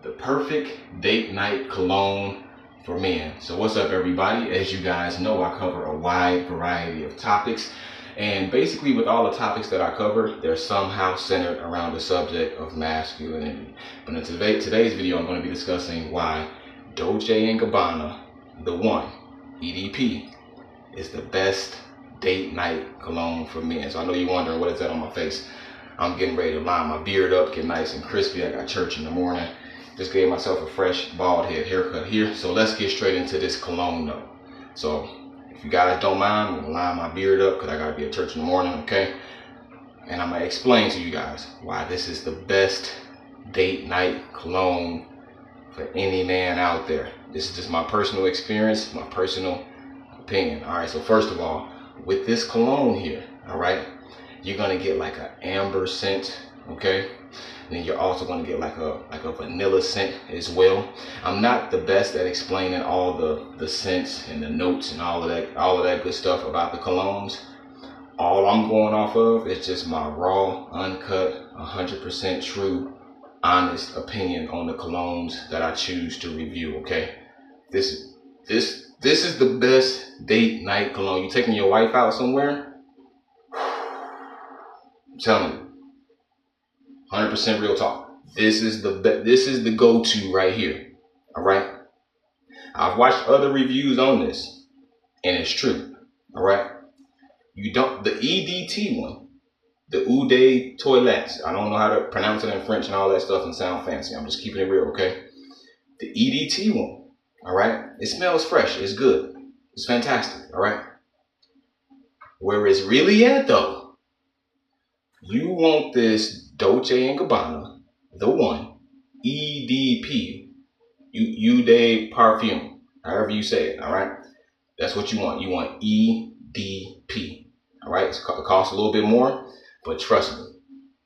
The perfect date night cologne for men. So what's up, everybody? As you guys know, I cover a wide variety of topics, and basically with all the topics that I cover, they're somehow centered around the subject of masculinity. But in today's video, I'm going to be discussing why Dolce & Gabbana, the one, EDP, is the best date night cologne for men. So I know you're wondering, what is that on my face? I'm getting ready to line my beard up, get nice and crispy. I got church in the morning. Just gave myself a fresh bald head haircut here. So let's get straight into this cologne though. So if you guys don't mind, I'm gonna line my beard up because I gotta be at church in the morning, okay? And I'm gonna explain to you guys why this is the best date night cologne for any man out there. This is just my personal experience, my personal opinion. All right, so first of all, with this cologne here, all right, you're gonna get like an amber scent, okay? And then you're also gonna get like a vanilla scent as well. I'm not the best at explaining all the scents and the notes and all of that good stuff about the colognes. All I'm going off of is just my raw, uncut, 100% true, honest opinion on the colognes that I choose to review, okay? This is the best date night cologne. You taking your wife out somewhere? I'm telling you, 100% real talk. This is the go-to right here. All right. I've watched other reviews on this, and it's true. All right. You don't the EDT one, the Eau de Toilette. I don't know how to pronounce it in French and all that stuff and sound fancy. I'm just keeping it real, okay? The EDT one. All right. It smells fresh. It's good. It's fantastic. All right. Where it's really at though, you want this Dolce & Gabbana, the one, EDP, Eau de Parfum, however you say it, all right? That's what you want. You want EDP, all right? It costs a little bit more, but trust me,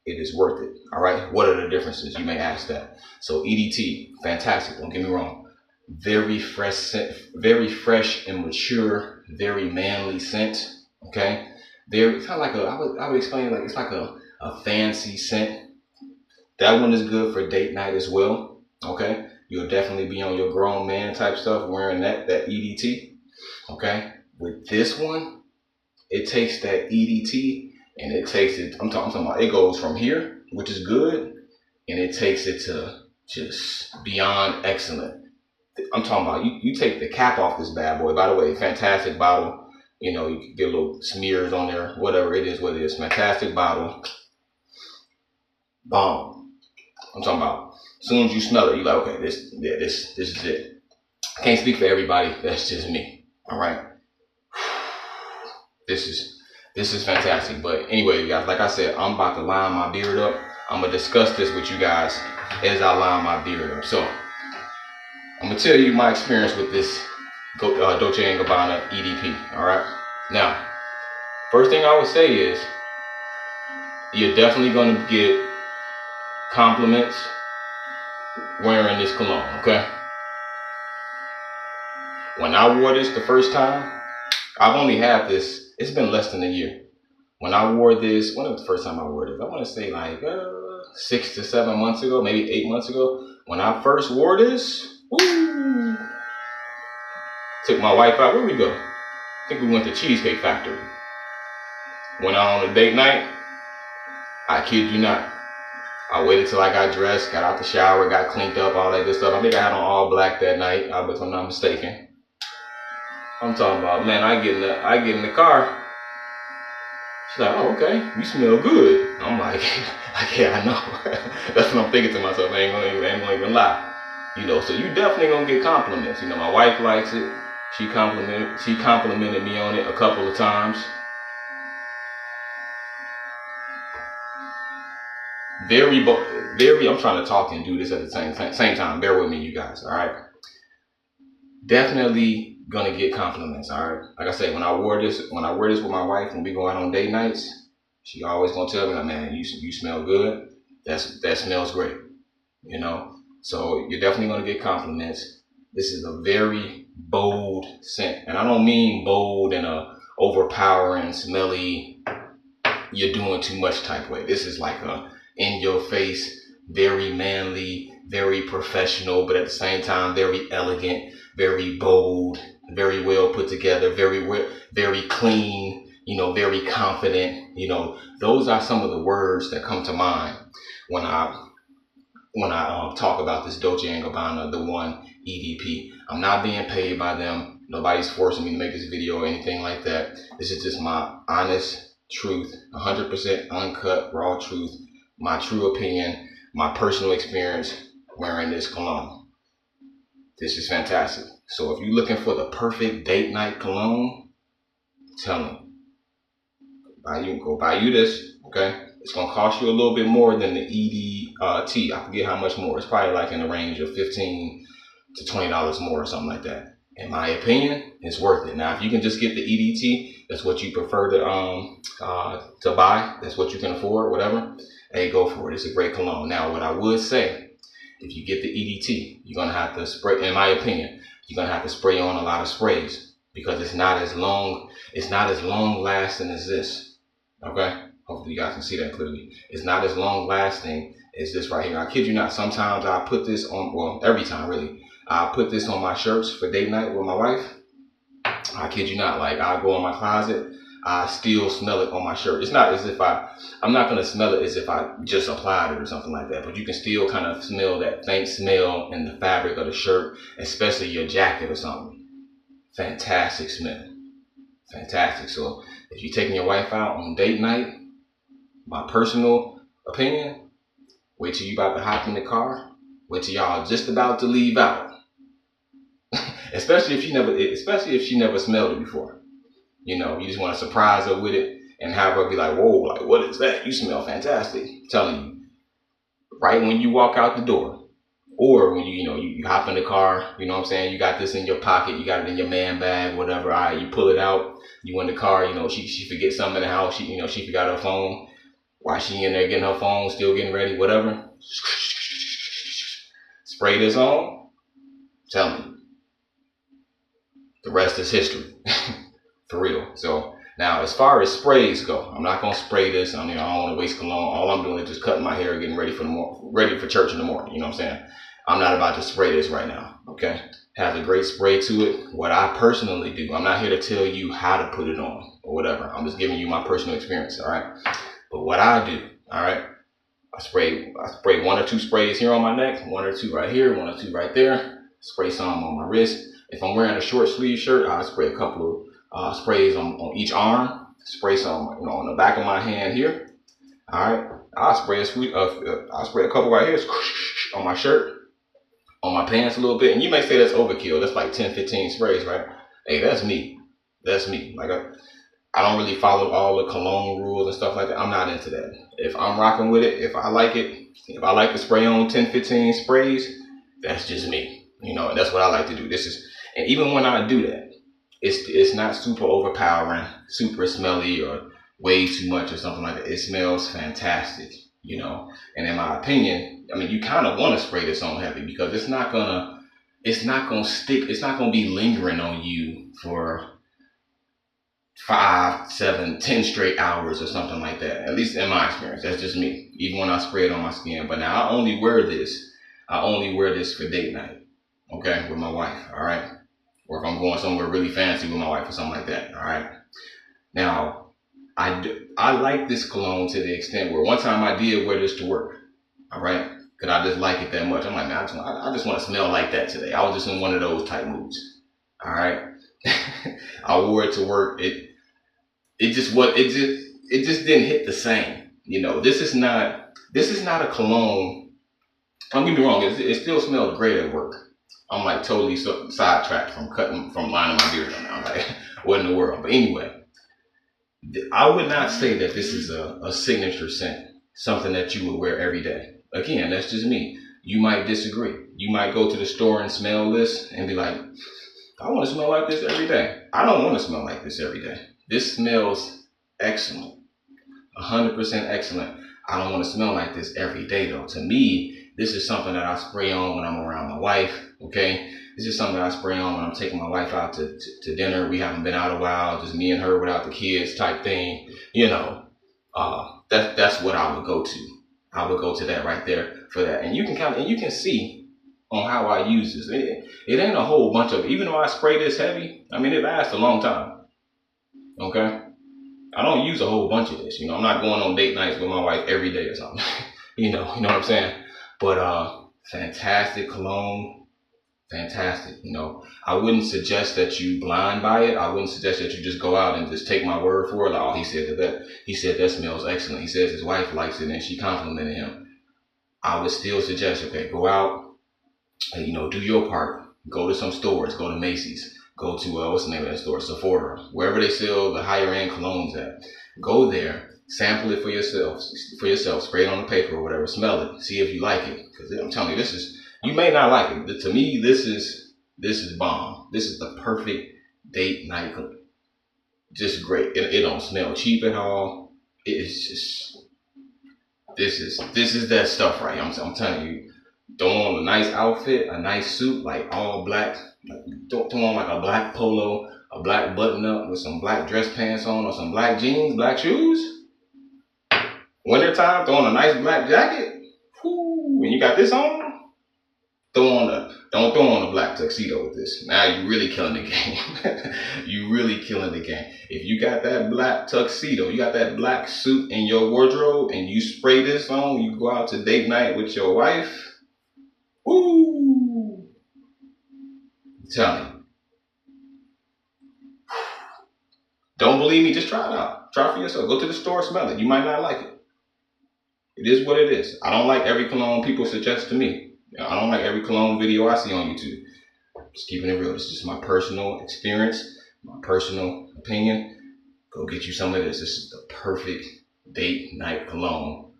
it is worth it, all right? What are the differences? You may ask that. So EDT, fantastic, don't get me wrong. Very fresh scent, very fresh and mature, very manly scent, okay? It's kind of like I would explain it like it's like a fancy scent. That one is good for date night as well. Okay, you'll definitely be on your grown man type stuff wearing that EDT. Okay, with this one, it takes that EDT and it takes it. I'm talking about it goes from here, which is good, and it takes it to just beyond excellent. I'm talking about you take the cap off this bad boy. By the way, fantastic bottle. You know, you can get little smears on there, whatever it is, what it is. Fantastic bottle. Bomb. I'm talking about as soon as you smell it, you're like, okay, this is it. I can't speak for everybody. That's just me. All right. This is fantastic. But anyway, guys, like I said, I'm about to line my beard up. I'm gonna discuss this with you guys as I line my beard up. So I'm gonna tell you my experience with this Dolce & Gabbana EDP. All right. Now, first thing I would say is you're definitely gonna get compliments wearing this cologne. Okay. When I wore this the first time, I've only had this. It's been less than a year. When I wore this, when was the first time I wore this? I want to say like 6 to 7 months ago, maybe 8 months ago. When I first wore this, woo, took my wife out. Where we go? I think we went to Cheesecake Factory. Went out on a date night. I kid you not. I waited till I got dressed, got out the shower, got cleaned up, all that good stuff. I think I had on all black that night, if I'm not mistaken. I'm talking about, man, I get in the car. She's like, oh, okay, you smell good. I'm like, yeah, I know. That's what I'm thinking to myself. I ain't gonna even lie. You know, so you definitely gonna get compliments. You know, my wife likes it. She complimented me on it a couple of times. I'm trying to talk and do this at the same time. Bear with me, you guys. All right. Definitely gonna get compliments. All right. Like I said, when I wear this with my wife, when we go out on date nights, she always gonna tell me, like, man, you smell good. That smells great. You know. So you're definitely gonna get compliments. This is a very bold scent, and I don't mean bold in a overpowering, smelly, you're doing too much type way. This is like a in your face, very manly, very professional, but at the same time, very elegant, very bold, very well put together, very clean, very confident. Those are some of the words that come to mind when I talk about this Dolce and Gabbana, the one EDP. I'm not being paid by them. Nobody's forcing me to make this video or anything like that. This is just my honest truth, 100% uncut, raw truth, my true opinion, my personal experience wearing this cologne. This is fantastic. So if you're looking for the perfect date night cologne, tell me. Go buy you this, okay? It's gonna cost you a little bit more than the EDT. I forget how much more. It's probably like in the range of $15 to $20 more or something like that. In my opinion, it's worth it. Now, if you can just get the EDT, that's what you prefer to buy. That's what you can afford, whatever. Hey, go for it. It's a great cologne. Now, what I would say, if you get the EDT, you're gonna have to spray. In my opinion, you're gonna have to spray on a lot of sprays because it's not as long lasting as this. Okay, hopefully you guys can see that clearly. It's not as long lasting as this right here. I kid you not. Sometimes I put this on, well, every time really, I put this on my shirts for date night with my wife. I kid you not. Like, I go in my closet, I still smell it on my shirt. It's not as if I'm not gonna smell it as if I just applied it or something like that. But you can still kind of smell that faint smell in the fabric of the shirt, especially your jacket or something. Fantastic smell. Fantastic. So if you're taking your wife out on date night, my personal opinion, wait till you about to hop in the car. Wait till y'all just about to leave out. especially if she never smelled it before. You just want to surprise her with it and have her be like, whoa, like, what is that? You smell fantastic. I'm telling you, right when you walk out the door, or when you hop in the car, you know what I'm saying? You got this in your pocket, you got it in your man bag, whatever. All right, you pull it out, you in the car, she forgets something in the house, she forgot her phone. While she in there getting her phone, still getting ready, whatever. Spray this on, tell me. The rest is history. For real. So now as far as sprays go, I'm not gonna spray this. I don't want to waste cologne. All I'm doing is just cutting my hair, getting ready for church in the morning. You know what I'm saying? I'm not about to spray this right now, okay? Has a great spray to it. What I personally do, I'm not here to tell you how to put it on or whatever. I'm just giving you my personal experience, all right? But what I do, all right, I spray 1 or 2 sprays here on my neck, 1 or 2 right here, 1 or 2 right there. Spray some on my wrist. If I'm wearing a short sleeve shirt, I spray a couple of sprays on each arm. Spray some, on the back of my hand here. All right, I'll spray a couple right here on my shirt, on my pants a little bit. And you may say that's overkill. That's like 10, 15 sprays, right? Hey, that's me. That's me. Like I don't really follow all the cologne rules and stuff like that. I'm not into that. If I'm rocking with it, if I like to spray on 10, 15 sprays, that's just me. And that's what I like to do. And even when I do that, it's not super overpowering, super smelly, or way too much or something like that. It smells fantastic, And in my opinion, you kind of want to spray this on heavy because it's not gonna stick. It's not gonna be lingering on you for 5, 7, 10 straight hours or something like that. At least in my experience, that's just me. Even when I spray it on my skin. But now I only wear this for date night, okay, with my wife. All right. Or if I'm going somewhere really fancy with my wife or something like that, all right? Now, I like this cologne to the extent where one time I did wear this to work, all right? Because I just like it that much. I'm like, man, I just want to smell like that today. I was just in one of those type moods, all right? I wore it to work. It just didn't hit the same. This is not a cologne. Don't get me wrong, it still smelled great at work. I'm like totally sidetracked from lining my beard now. Like, what in the world? But anyway, I would not say that this is a signature scent, something that you would wear every day. Again, that's just me. You might disagree. You might go to the store and smell this and be like, I want to smell like this every day. I don't want to smell like this every day. This smells excellent, 100% excellent. I don't want to smell like this every day though. To me, this is something that I spray on when I'm around my wife, okay? This is something that I spray on when I'm taking my wife out to dinner. We haven't been out a while, just me and her without the kids type thing. That's what I would go to. I would go to that right there. for that. And you can see on how I use this. It ain't a whole bunch of, even though I spray this heavy, I mean, it lasts a long time. Okay. I don't use a whole bunch of this. I'm not going on date nights with my wife every day or something. you know what I'm saying? But fantastic cologne. Fantastic. I wouldn't suggest that you blind buy it. I wouldn't suggest that you just go out and just take my word for it. Like, oh, he said that smells excellent. He says his wife likes it and she complimented him. I would still suggest, okay, go out and, do your part. Go to some stores, go to Macy's, go to, what's the name of that store? Sephora, wherever they sell the higher end colognes at. Go there, sample it for yourself, spray it on the paper or whatever, smell it, see if you like it. Because I'm telling you, you may not like it. To me, this is bomb. This is the perfect date night cologne. Just great. It don't smell cheap at all. It's just, this is that stuff right here. I'm telling you, throw on a nice outfit, a nice suit, like all black. Throw on like a black polo, a black button up with some black dress pants on or some black jeans, black shoes. Wintertime, throw on a nice black jacket. Whoo, and you got this on. Don't throw on a black tuxedo with this. Now you're really killing the game. You really killing the game. If you got that black tuxedo, you got that black suit in your wardrobe, and you spray this on, you go out to date night with your wife. Woo! I'm telling you. Don't believe me? Just try it out. Try it for yourself. Go to the store, smell it. You might not like it. It is what it is. I don't like every cologne people suggest to me. I don't like every cologne video I see on YouTube. Just keeping it real. This is just my personal experience, my personal opinion. Go get you some of this. This is the perfect date night cologne.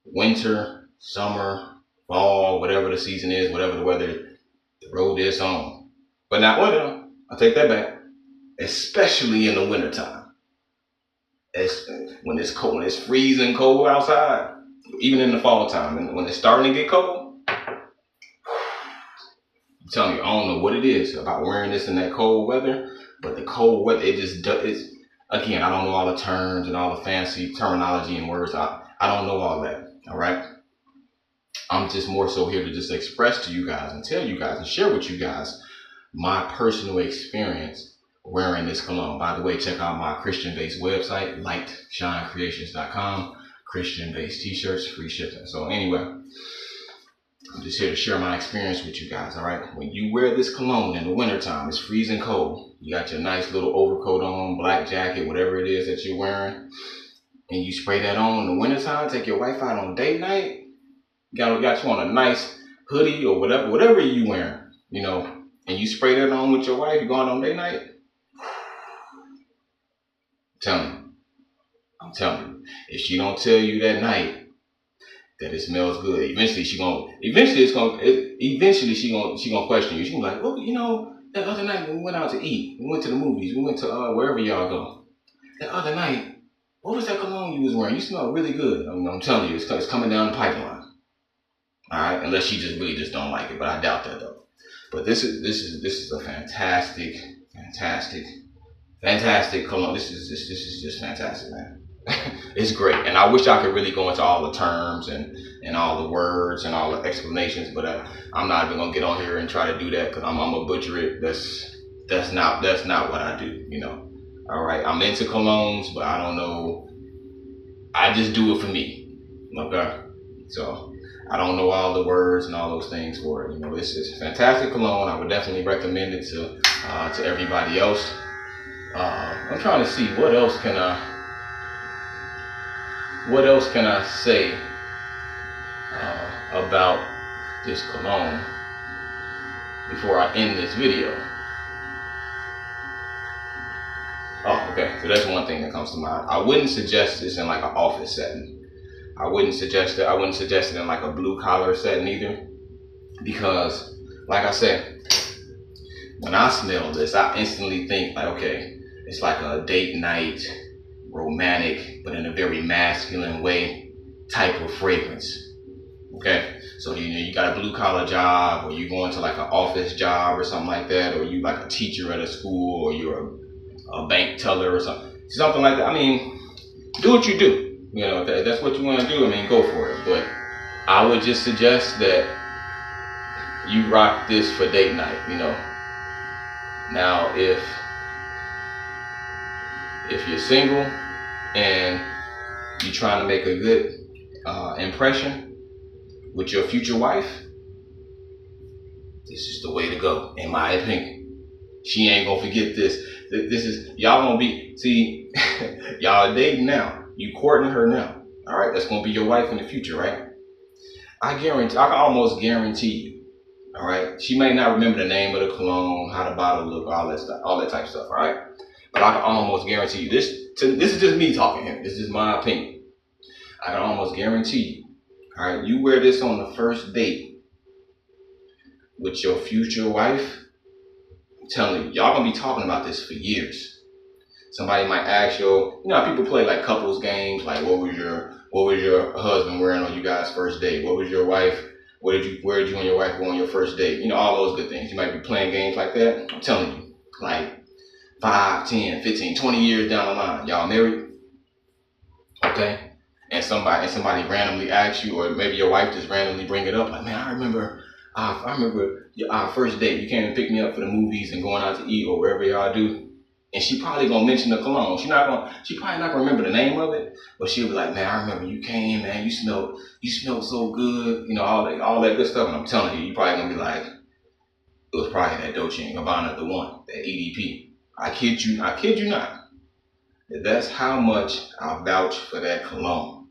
Winter, summer, fall, whatever the season is, whatever the weather, throw this on. But now, I'll take that back. Especially in the wintertime. When it's cold, when it's freezing cold outside, even in the fall time, and when it's starting to get cold, I'm telling you, I don't know what it is about wearing this in that cold weather, but the cold weather, it's, again, I don't know all the terms and all the fancy terminology and words. I don't know all that, all right? I'm just more so here to just express to you guys and tell you guys and share with you guys my personal experience wearing this cologne. By the way, check out my Christian-based website, lightshinecreations.com. Christian-based t-shirts, free shipping. So anyway, I'm just here to share my experience with you guys, all right? When you wear this cologne in the wintertime, it's freezing cold. You got your nice little overcoat on, black jacket, whatever it is that you're wearing, and you spray that on in the wintertime, take your wife out on date night, got you on a nice hoodie or whatever you wearing, and you spray that on with your wife, you're going on date night. I'm telling you, if she don't tell you that night that it smells good, eventually she gonna question you. She gonna be like, well, that other night when we went out to eat, we went to the movies, we went to wherever y'all go. That other night, what was that cologne you was wearing? You smell really good. I'm telling you, it's coming down the pipeline. All right, unless she really don't like it, but I doubt that though. But this is a fantastic cologne. This is just fantastic, man. It's great, and I wish I could really go into all the terms and all the words and all the explanations, but I'm not even gonna get on here and try to do that because I'm gonna butcher it. That's not what I do, All right, I'm into colognes, but I don't know. I just do it for me, okay? So I don't know all the words and all those things for it. This is fantastic cologne. I would definitely recommend it to everybody else. I'm trying to see what else can I say about this cologne before I end this video. Oh, okay. So that's one thing that comes to mind. I wouldn't suggest this in like an office setting. I wouldn't suggest it in like a blue collar setting either, because like I said, when I smell this, I instantly think like, okay, it's like a date night, romantic, but in a very masculine way type of fragrance. Okay, so you got a blue collar job, or you going to like an office job or something like that, or you like a teacher at a school, or you're a bank teller or something like that. I mean, do what you do. If that's what you want to do, I mean, go for it. But I would just suggest that you rock this for date night. Now, if you're single and you're trying to make a good impression with your future wife, this is the way to go, in my opinion. She ain't gonna forget this. This is y'all gonna be see, y'all dating now. You courting her now. All right, that's gonna be your wife in the future, right? I guarantee. I can almost guarantee you. All right, she may not remember the name of the cologne, how the bottle look, all that stuff, all that type of stuff. All right, but I can almost guarantee you this. This is just me talking here. This is my opinion. I can almost guarantee you. All right, you wear this on the first date with your future wife. I'm telling you, y'all gonna be talking about this for years. Somebody might ask you, how people play like couples games, like what was your husband wearing on you guys' first date? What was your wife? Where did you and your wife go on your first date? All those good things. You might be playing games like that. I'm telling you, like 5, 10, 15, 20 years down the line, y'all married, okay? And somebody randomly asks you, or maybe your wife just randomly bring it up, like, man, I remember our first date. You came and picked me up for the movies and going out to eat or wherever y'all do. And she probably gonna mention the cologne. She probably not gonna remember the name of it, but she'll be like, man, I remember you came, man, you smelled so good, all that good stuff. And I'm telling you, you probably gonna be like, it was probably that Dolce and Gabbana, the one, that EDP. I kid you not. That's how much I vouch for that cologne.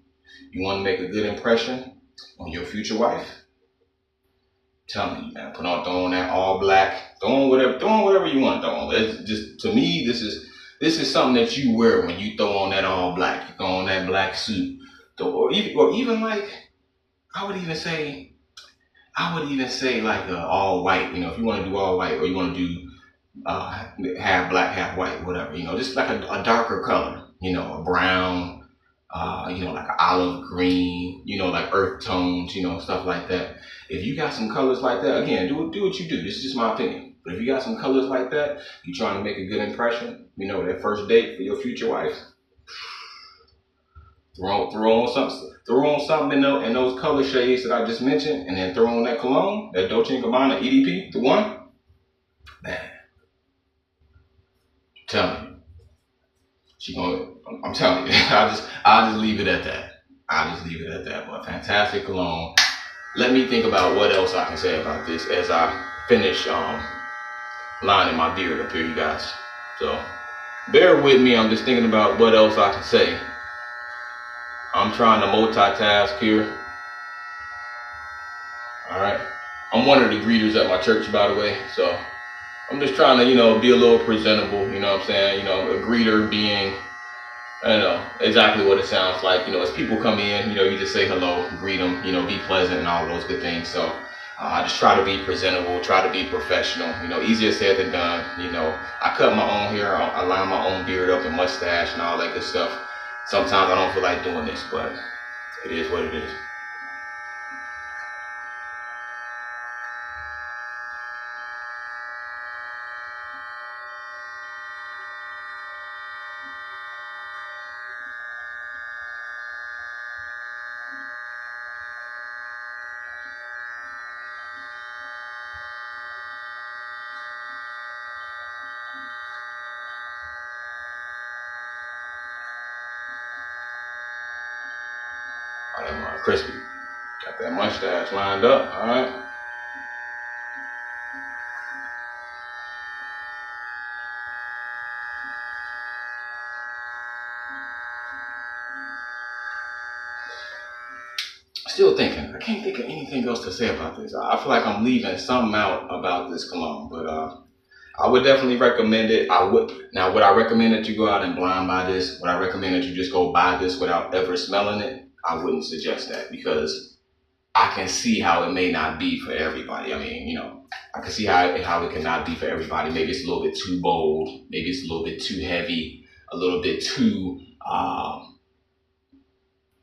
You want to make a good impression on your future wife? I'm telling you, man, throw on that all black, throw on whatever you want to throw on. It's just, to me, this is something that you wear when you throw on that all black. You throw on that black suit, or even like, I would even say like all white. If you want to do all white, or you want to do half black, half white, whatever. Just like a darker color. A brown, like an olive green. Like earth tones. Stuff like that. If you got some colors like that, again, do what you do. This is just my opinion. But if you got some colors like that, you trying to make a good impression. That first date for your future wife. Throw on something in those color shades that I just mentioned, and then throw on that cologne, that Dolce and Gabbana EDP, the one. Man, I'm telling you, I'm telling you, I'll just leave it at that. But fantastic cologne. Let me think about what else I can say about this as I finish lining my beard up here, you guys. So bear with me. I'm just thinking about what else I can say. I'm trying to multitask here. All right. I'm one of the greeters at my church, by the way. So I'm just trying to, be a little presentable. You know what I'm saying? A greeter being, I don't know exactly what it sounds like. As people come in, you just say hello, greet them, be pleasant and all those good things. So I just try to be presentable, try to be professional. Easier said than done. I cut my own hair, I line my own beard up and mustache and all that good stuff. Sometimes I don't feel like doing this, but it is what it is. All that crispy. Got that mustache lined up, all right? Still thinking. I can't think of anything else to say about this. I feel like I'm leaving something out about this cologne, but I would definitely recommend it. Would I recommend that you go out and blind buy this? Would I recommend that you just go buy this without ever smelling it? I wouldn't suggest that, because I can see how it may not be for everybody. I mean, I can see how it cannot be for everybody. Maybe it's a little bit too bold. Maybe it's a little bit too heavy. A little bit too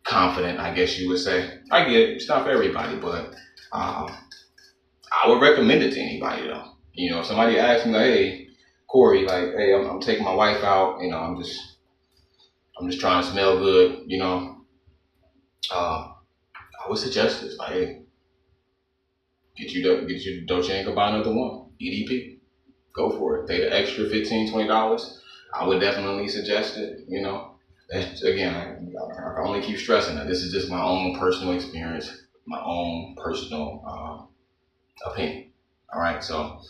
confident, I guess you would say. I get it. It's not for everybody, but I would recommend it to anybody, though. If somebody asks me, like, hey, Corey, like, hey, I'm taking my wife out. I'm just trying to smell good. I I would suggest this. Like, hey, get you Dolce and Gabbana the one, EDP. Go for it. Pay the extra $15, $20. I would definitely suggest it. You know, that's, again, I only keep stressing that this is just my own personal experience, my own personal opinion. All right, so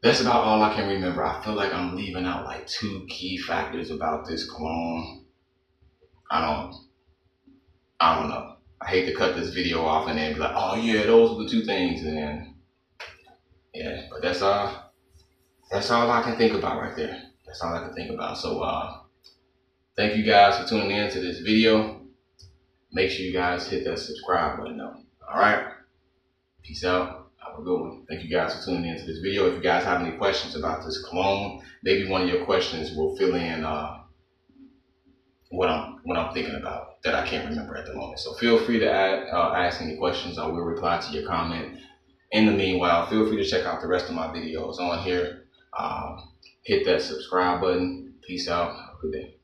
that's about all I can remember. I feel like I'm leaving out like two key factors about this cologne. I don't, I don't know. I hate to cut this video off and then be like, oh yeah, those are the two things, and then yeah, but that's all I can think about right there. That's all I can think about. So thank you guys for tuning in to this video. Make sure you guys hit that subscribe button though. All right, peace out. Have a good one. Thank you guys for tuning in to this video. If you guys have any questions about this cologne, maybe one of your questions will fill in what I'm thinking about that I can't remember at the moment. So feel free to ask any questions. I will reply to your comment. In the meanwhile, feel free to check out the rest of my videos on here. Hit that subscribe button. Peace out. Have a good day.